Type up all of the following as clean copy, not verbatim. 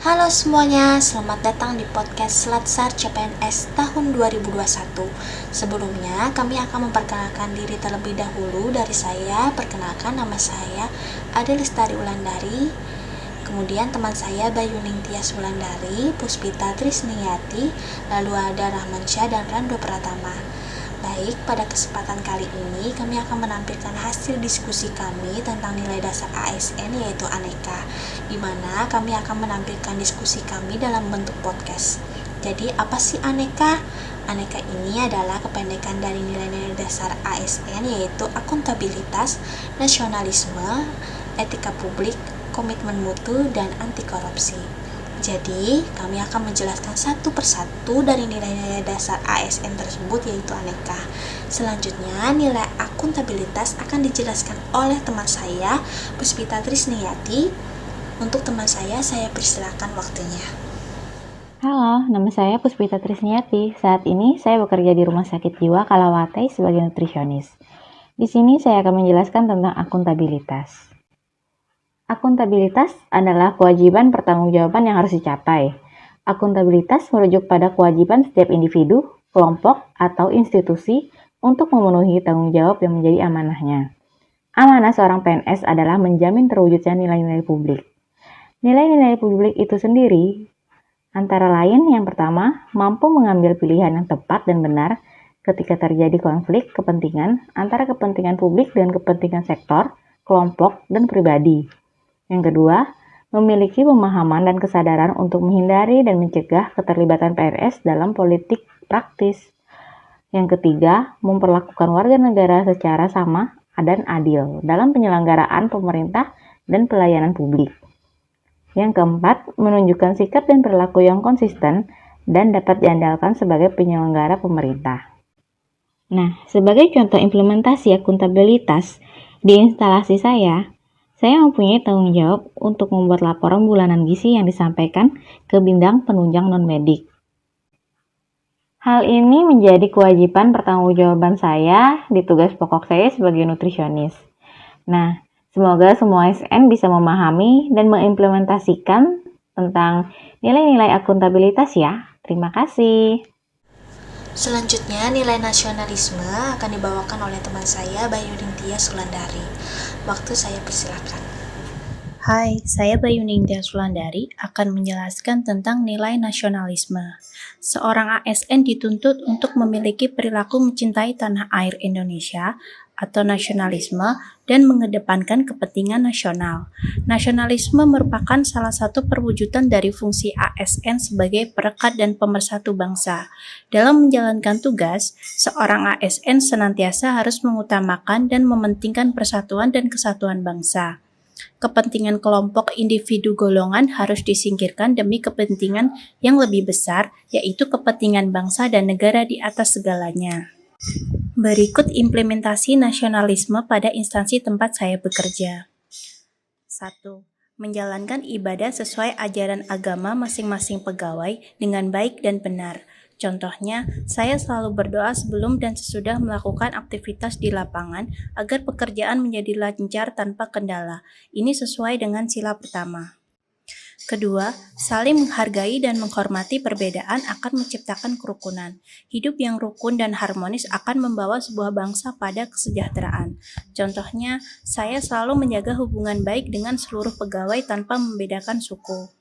Halo semuanya, selamat datang di podcast Selatsar CPNS tahun 2021. Sebelumnya, kami akan memperkenalkan diri terlebih dahulu dari saya. Perkenalkan, nama saya Ade Lestari Wulandari. Kemudian teman saya Bayu Ningtyas Wulandari, Puspita Trisniyati, lalu ada Rahman Syah dan Rando Pratama. Baik, pada kesempatan kali ini kami akan menampilkan hasil diskusi kami tentang nilai dasar ASN yaitu aneka, di mana kami akan menampilkan diskusi kami dalam bentuk podcast. Jadi apa sih aneka? Aneka ini adalah kependekan dari nilai-nilai dasar ASN yaitu akuntabilitas, nasionalisme, etika publik, komitmen mutu, dan anti korupsi. Jadi, kami akan menjelaskan satu persatu dari nilai-nilai dasar ASN tersebut yaitu aneka. Selanjutnya, nilai akuntabilitas akan dijelaskan oleh teman saya, Puspita Trisniyati. Untuk teman saya persilakan waktunya. Halo, nama saya Puspita Trisniyati. Saat ini saya bekerja di Rumah Sakit Jiwa Kalawate sebagai nutrisionis. Di sini saya akan menjelaskan tentang akuntabilitas. Akuntabilitas adalah kewajiban pertanggungjawaban yang harus dicapai. Akuntabilitas merujuk pada kewajiban setiap individu, kelompok, atau institusi untuk memenuhi tanggung jawab yang menjadi amanahnya. Amanah seorang PNS adalah menjamin terwujudnya nilai-nilai publik. Nilai-nilai publik itu sendiri antara lain yang pertama, mampu mengambil pilihan yang tepat dan benar ketika terjadi konflik kepentingan antara kepentingan publik dan kepentingan sektor, kelompok, dan pribadi. Yang kedua, memiliki pemahaman dan kesadaran untuk menghindari dan mencegah keterlibatan PNS dalam politik praktis. Yang ketiga, memperlakukan warga negara secara sama dan adil dalam penyelenggaraan pemerintah dan pelayanan publik. Yang keempat, menunjukkan sikap dan perilaku yang konsisten dan dapat diandalkan sebagai penyelenggara pemerintah. Nah, sebagai contoh implementasi akuntabilitas di instalasi saya mempunyai tanggung jawab untuk membuat laporan bulanan gizi yang disampaikan ke bidang penunjang non-medik. Hal ini menjadi kewajiban pertanggungjawaban saya di tugas pokok saya sebagai nutrisionis. Nah, semoga semua ASN bisa memahami dan mengimplementasikan tentang nilai-nilai akuntabilitas ya. Terima kasih. Selanjutnya, nilai nasionalisme akan dibawakan oleh teman saya Bayu Ningtyas Wulandari. Waktu saya persilakan. Hai, saya Bayu Ningtyas Wulandari akan menjelaskan tentang nilai nasionalisme. Seorang ASN dituntut untuk memiliki perilaku mencintai tanah air Indonesia atau nasionalisme dan mengedepankan kepentingan nasional. Nasionalisme merupakan salah satu perwujudan dari fungsi ASN sebagai perekat dan pemersatu bangsa. Dalam menjalankan tugas, seorang ASN senantiasa harus mengutamakan dan mementingkan persatuan dan kesatuan bangsa. Kepentingan kelompok, individu, golongan harus disingkirkan demi kepentingan yang lebih besar, yaitu kepentingan bangsa dan negara di atas segalanya. Berikut implementasi nasionalisme pada instansi tempat saya bekerja. 1. Menjalankan ibadah sesuai ajaran agama masing-masing pegawai dengan baik dan benar. Contohnya, saya selalu berdoa sebelum dan sesudah melakukan aktivitas di lapangan agar pekerjaan menjadi lancar tanpa kendala. Ini sesuai dengan sila pertama. Kedua, saling menghargai dan menghormati perbedaan akan menciptakan kerukunan. Hidup yang rukun dan harmonis akan membawa sebuah bangsa pada kesejahteraan. Contohnya, saya selalu menjaga hubungan baik dengan seluruh pegawai tanpa membedakan suku.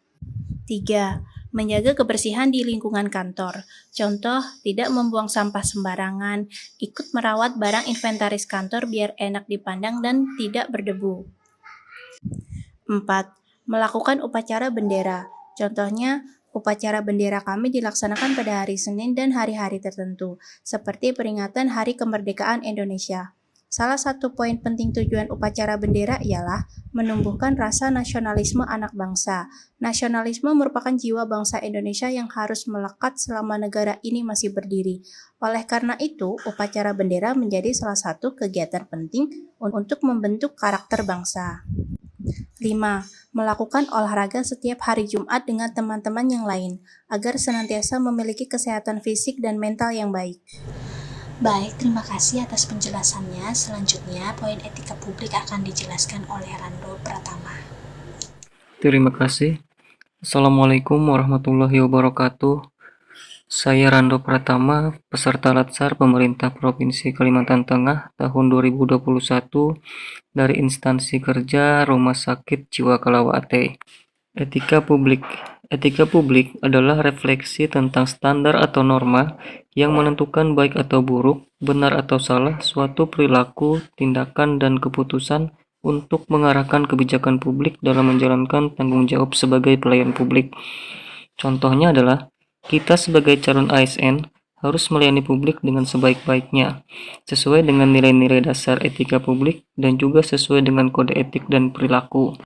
3. Menjaga kebersihan di lingkungan kantor. Contoh, tidak membuang sampah sembarangan, ikut merawat barang inventaris kantor biar enak dipandang dan tidak berdebu. 4. Melakukan upacara bendera. Contohnya, upacara bendera kami dilaksanakan pada hari Senin dan hari-hari tertentu, seperti peringatan Hari Kemerdekaan Indonesia. Salah satu poin penting tujuan upacara bendera ialah menumbuhkan rasa nasionalisme anak bangsa. Nasionalisme merupakan jiwa bangsa Indonesia yang harus melekat selama negara ini masih berdiri. Oleh karena itu, upacara bendera menjadi salah satu kegiatan penting untuk membentuk karakter bangsa. 5. Melakukan olahraga setiap hari Jumat dengan teman-teman yang lain, agar senantiasa memiliki kesehatan fisik dan mental yang baik. Baik, terima kasih atas penjelasannya. Selanjutnya, poin etika publik akan dijelaskan oleh Rando Pratama. Terima kasih. Assalamualaikum warahmatullahi wabarakatuh. Saya Rando Pratama, peserta Latsar Pemerintah Provinsi Kalimantan Tengah tahun 2021 dari instansi kerja Rumah Sakit Jiwa Kalawate. Etika publik. Etika publik adalah refleksi tentang standar atau norma yang menentukan baik atau buruk, benar atau salah suatu perilaku, tindakan, dan keputusan untuk mengarahkan kebijakan publik dalam menjalankan tanggung jawab sebagai pelayan publik. Contohnya adalah, kita sebagai calon ASN harus melayani publik dengan sebaik-baiknya, sesuai dengan nilai-nilai dasar etika publik dan juga sesuai dengan kode etik dan perilaku.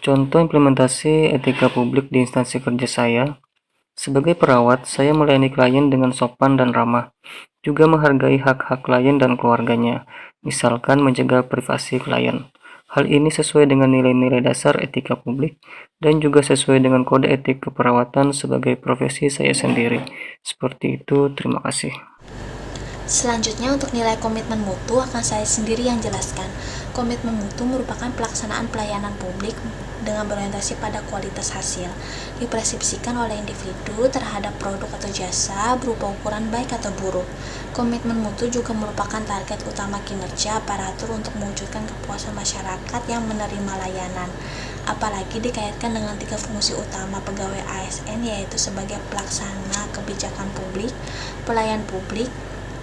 Contoh implementasi etika publik di instansi kerja saya. Sebagai perawat, saya melayani klien dengan sopan dan ramah, juga menghargai hak-hak klien dan keluarganya, misalkan menjaga privasi klien. Hal ini sesuai dengan nilai-nilai dasar etika publik dan juga sesuai dengan kode etik keperawatan sebagai profesi saya sendiri. Seperti itu, terima kasih. Selanjutnya untuk nilai komitmen mutu akan saya sendiri yang jelaskan. Komitmen mutu merupakan pelaksanaan pelayanan publik dengan berorientasi pada kualitas hasil. Dipersepsikan oleh individu terhadap produk atau jasa berupa ukuran baik atau buruk. Komitmen mutu juga merupakan target utama kinerja aparatur untuk mewujudkan kepuasan masyarakat yang menerima layanan. Apalagi dikaitkan dengan 3 fungsi utama pegawai ASN, yaitu sebagai pelaksana kebijakan publik, pelayan publik,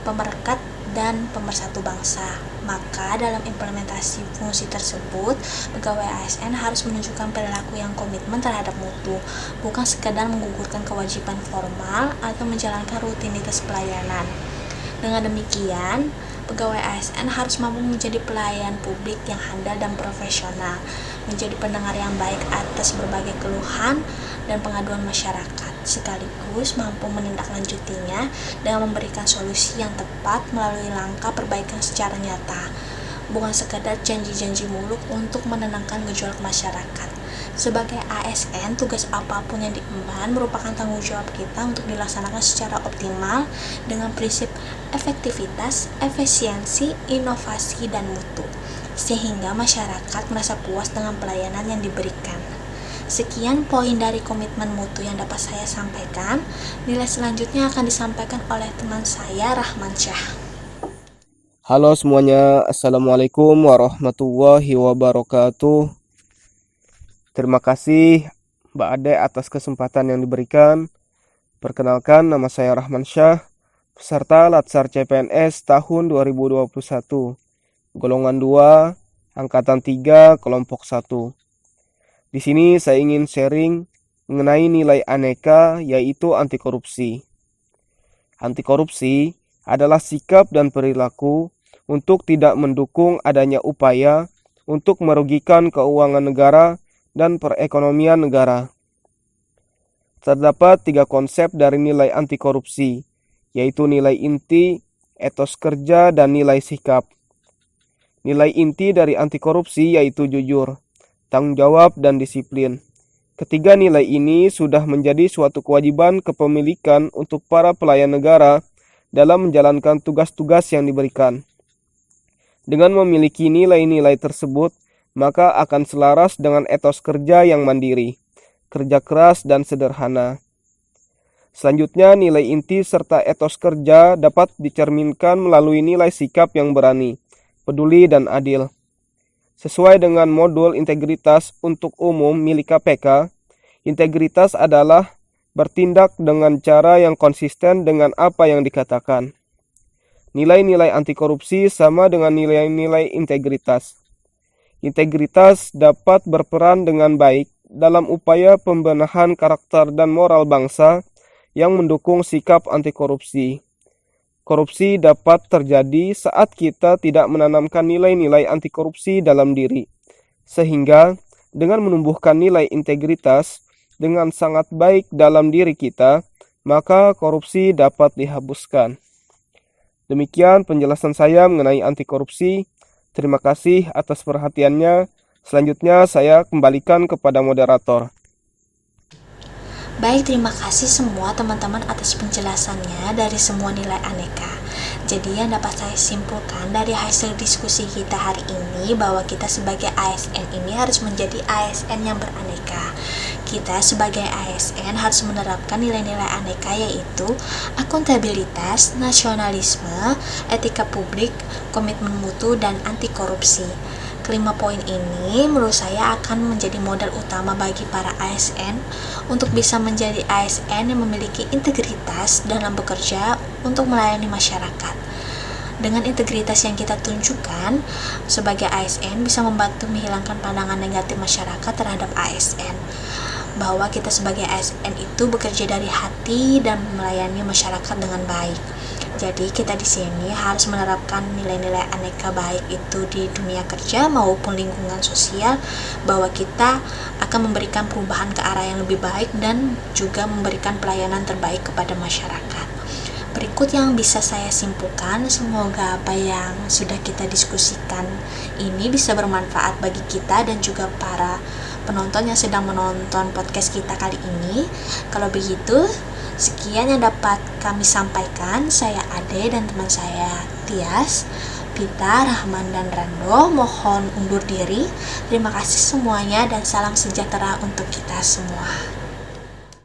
pemerekat, dan pemersatu bangsa. Maka dalam implementasi fungsi tersebut, pegawai ASN harus menunjukkan perilaku yang komitmen terhadap mutu, bukan sekedar menggugurkan kewajiban formal atau menjalankan rutinitas pelayanan. Dengan demikian, pegawai ASN harus mampu menjadi pelayan publik yang handal dan profesional, menjadi pendengar yang baik atas berbagai keluhan dan pengaduan masyarakat, sekaligus mampu menindaklanjutinya dengan memberikan solusi yang tepat melalui langkah perbaikan secara nyata, bukan sekadar janji-janji muluk untuk menenangkan gejolak masyarakat. Sebagai ASN, tugas apapun yang diemban merupakan tanggung jawab kita untuk dilaksanakan secara optimal dengan prinsip efektivitas, efisiensi, inovasi, dan mutu, sehingga masyarakat merasa puas dengan pelayanan yang diberikan. Sekian poin dari komitmen mutu yang dapat saya sampaikan. Nilai selanjutnya akan disampaikan oleh teman saya, Rahman Syah. Halo semuanya, Assalamualaikum warahmatullahi wabarakatuh. Terima kasih Mbak Ade atas kesempatan yang diberikan. Perkenalkan, nama saya Rahman Syah, peserta Latsar CPNS tahun 2021, golongan 2, angkatan 3, kelompok 1. Di sini saya ingin sharing mengenai nilai aneka, yaitu anti korupsi. Anti korupsi adalah sikap dan perilaku untuk tidak mendukung adanya upaya untuk merugikan keuangan negara dan perekonomian negara. Terdapat 3 konsep dari nilai anti korupsi, yaitu nilai inti, etos kerja, dan nilai sikap. Nilai inti dari anti korupsi yaitu jujur, tanggung jawab, dan disiplin. Ketiga nilai ini sudah menjadi suatu kewajiban kepemilikan untuk para pelayan negara dalam menjalankan tugas-tugas yang diberikan. Dengan memiliki nilai-nilai tersebut, maka akan selaras dengan etos kerja yang mandiri, kerja keras, dan sederhana. Selanjutnya, nilai inti serta etos kerja dapat dicerminkan melalui nilai sikap yang berani, peduli, dan adil. Sesuai dengan modul integritas untuk umum milik KPK, integritas adalah bertindak dengan cara yang konsisten dengan apa yang dikatakan. Nilai-nilai anti korupsi sama dengan nilai-nilai integritas. Integritas dapat berperan dengan baik dalam upaya pembenahan karakter dan moral bangsa yang mendukung sikap anti korupsi. Korupsi dapat terjadi saat kita tidak menanamkan nilai-nilai anti korupsi dalam diri, sehingga dengan menumbuhkan nilai integritas dengan sangat baik dalam diri kita, maka korupsi dapat dihapuskan. Demikian penjelasan saya mengenai anti korupsi. Terima kasih atas perhatiannya. Selanjutnya saya kembalikan kepada moderator. Baik, terima kasih semua teman-teman atas penjelasannya dari semua nilai aneka. Jadi yang dapat saya simpulkan dari hasil diskusi kita hari ini bahwa kita sebagai ASN ini harus menjadi ASN yang beraneka. Kita sebagai ASN harus menerapkan nilai-nilai aneka, yaitu akuntabilitas, nasionalisme, etika publik, komitmen mutu, dan anti korupsi. Kelima poin ini menurut saya akan menjadi modal utama bagi para ASN untuk bisa menjadi ASN yang memiliki integritas dalam bekerja untuk melayani masyarakat. Dengan integritas yang kita tunjukkan sebagai ASN bisa membantu menghilangkan pandangan negatif masyarakat terhadap ASN, bahwa kita sebagai ASN itu bekerja dari hati dan melayani masyarakat dengan baik. Jadi kita di sini harus menerapkan nilai-nilai aneka, baik itu di dunia kerja maupun lingkungan sosial, bahwa kita akan memberikan perubahan ke arah yang lebih baik dan juga memberikan pelayanan terbaik kepada masyarakat. Berikut yang bisa saya simpulkan, semoga apa yang sudah kita diskusikan ini bisa bermanfaat bagi kita dan juga para penonton yang sedang menonton podcast kita kali ini. Kalau begitu, sekian yang dapat kami sampaikan. Saya Ade dan teman saya Tias, Pita, Rahman, dan Rando mohon undur diri. Terima kasih semuanya dan salam sejahtera untuk kita semua.